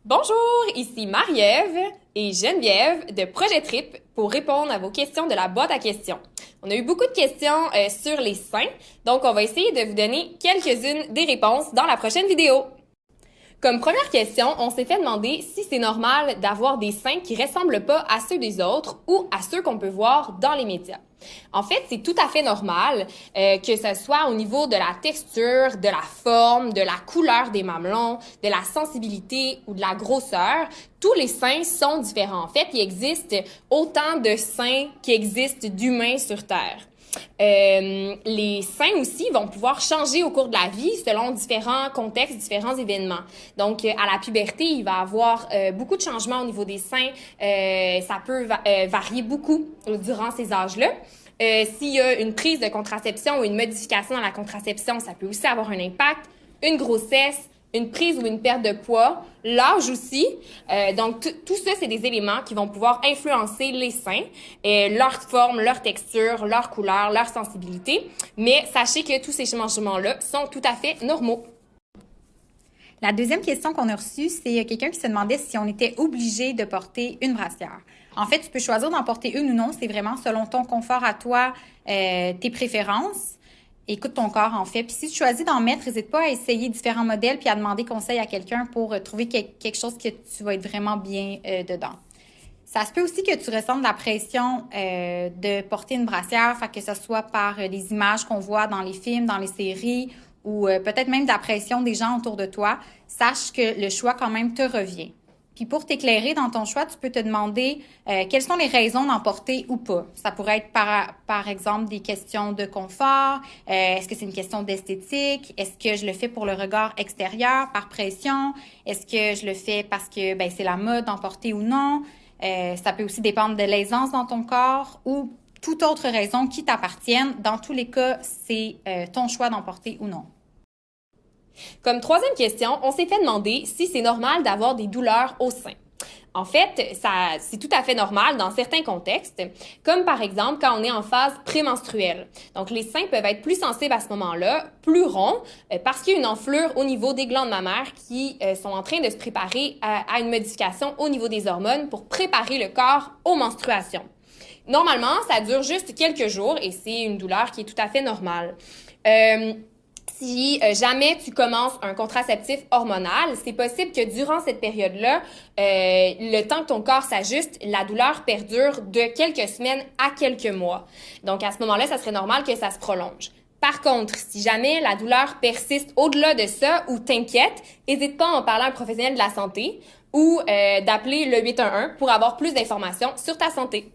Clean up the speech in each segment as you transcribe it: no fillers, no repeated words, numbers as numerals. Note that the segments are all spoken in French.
Bonjour, ici Marie-Ève et Geneviève de Projet Trip pour répondre à vos questions de la boîte à questions. On a eu beaucoup de questions sur les seins, donc on va essayer de vous donner quelques-unes des réponses dans la prochaine vidéo. Comme première question, on s'est fait demander si c'est normal d'avoir des seins qui ressemblent pas à ceux des autres ou à ceux qu'on peut voir dans les médias. En fait, c'est tout à fait normal que ce soit au niveau de la texture, de la forme, de la couleur des mamelons, de la sensibilité ou de la grosseur. Tous les seins sont différents. En fait, il existe autant de seins qu'il existe d'humains sur Terre. Les seins aussi vont pouvoir changer au cours de la vie selon différents contextes, différents événements. Donc, à la puberté, il va y avoir beaucoup de changements au niveau des seins. Ça peut varier beaucoup durant ces âges-là. S'il y a une prise de contraception ou une modification dans la contraception, ça peut aussi avoir un impact. Une grossesse, une prise ou une perte de poids, l'âge aussi. Donc, tout ça, c'est des éléments qui vont pouvoir influencer les seins, leur forme, leur texture, leur couleur, leur sensibilité. Mais sachez que tous ces changements-là sont tout à fait normaux. La deuxième question qu'on a reçue, c'est quelqu'un qui se demandait si on était obligé de porter une brassière. En fait, tu peux choisir d'en porter une ou non. C'est vraiment selon ton confort à toi, tes préférences. Écoute ton corps, en fait. Puis si tu choisis d'en mettre, n'hésite pas à essayer différents modèles puis à demander conseil à quelqu'un pour trouver quelque chose que tu vas être vraiment bien dedans. Ça se peut aussi que tu ressentes la pression de porter une brassière, fait que ce soit par les images qu'on voit dans les films, dans les séries, ou peut-être même de la pression des gens autour de toi. Sache que le choix quand même te revient. Puis pour t'éclairer dans ton choix, tu peux te demander quelles sont les raisons d'en porter ou pas. Ça pourrait être par exemple des questions de confort. Est-ce que c'est une question d'esthétique? Est-ce que je le fais pour le regard extérieur, par pression? Est-ce que je le fais parce que c'est la mode d'en porter ou non? Ça peut aussi dépendre de l'aisance dans ton corps ou toute autre raison qui t'appartienne. Dans tous les cas, c'est ton choix d'en porter ou non. Comme troisième question, on s'est fait demander si c'est normal d'avoir des douleurs au sein. En fait, c'est tout à fait normal dans certains contextes, comme par exemple quand on est en phase prémenstruelle. Donc, les seins peuvent être plus sensibles à ce moment-là, plus ronds, parce qu'il y a une enflure au niveau des glandes mammaires qui sont en train de se préparer à une modification au niveau des hormones pour préparer le corps aux menstruations. Normalement, ça dure juste quelques jours et c'est une douleur qui est tout à fait normale. Si jamais tu commences un contraceptif hormonal, c'est possible que durant cette période-là, le temps que ton corps s'ajuste, la douleur perdure de quelques semaines à quelques mois. Donc, à ce moment-là, ça serait normal que ça se prolonge. Par contre, si jamais la douleur persiste au-delà de ça ou t'inquiète, n'hésite pas à en parler à un professionnel de la santé ou d'appeler le 811 pour avoir plus d'informations sur ta santé.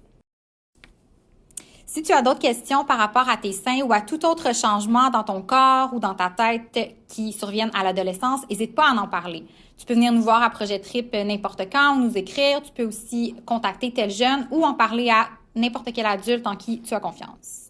Si tu as d'autres questions par rapport à tes seins ou à tout autre changement dans ton corps ou dans ta tête qui surviennent à l'adolescence, n'hésite pas à en parler. Tu peux venir nous voir à Projet Trip n'importe quand ou nous écrire. Tu peux aussi contacter tel jeune ou en parler à n'importe quel adulte en qui tu as confiance.